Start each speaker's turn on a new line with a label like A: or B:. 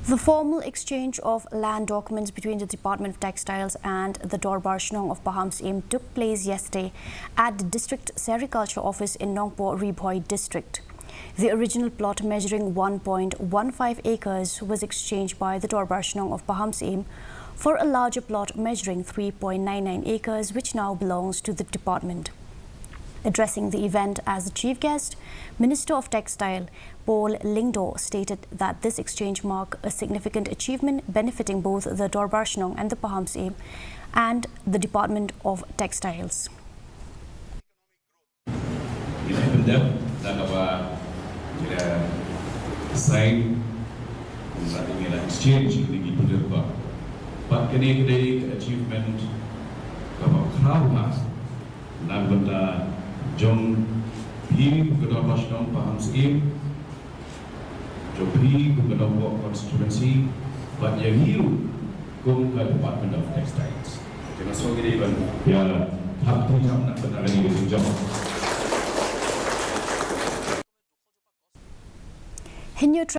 A: The formal exchange of land documents between the Department of Textiles and the Dorbar Shnong of Pahamsyiem took place yesterday at the District Sericulture Office in Nongpo Riboy District. The original plot measuring 1.15 acres was exchanged by the Dorbar Shnong of Pahamsyiem for a larger plot measuring 3.99 acres, which now belongs to the department. Addressing the event as the chief guest, Minister of Textile Paul Lingdo stated that this exchange marked a significant achievement benefiting both the Dorbar Shnong and the Pahamsyiem and the Department of Textiles.
B: Jom P Dorbar Shnong Pahamsyiem, Jom P Dorbar constituency, but yang hiu kung ke Department of Textiles. Terima kasih ban ya hak tu jam nak benar lagi jam.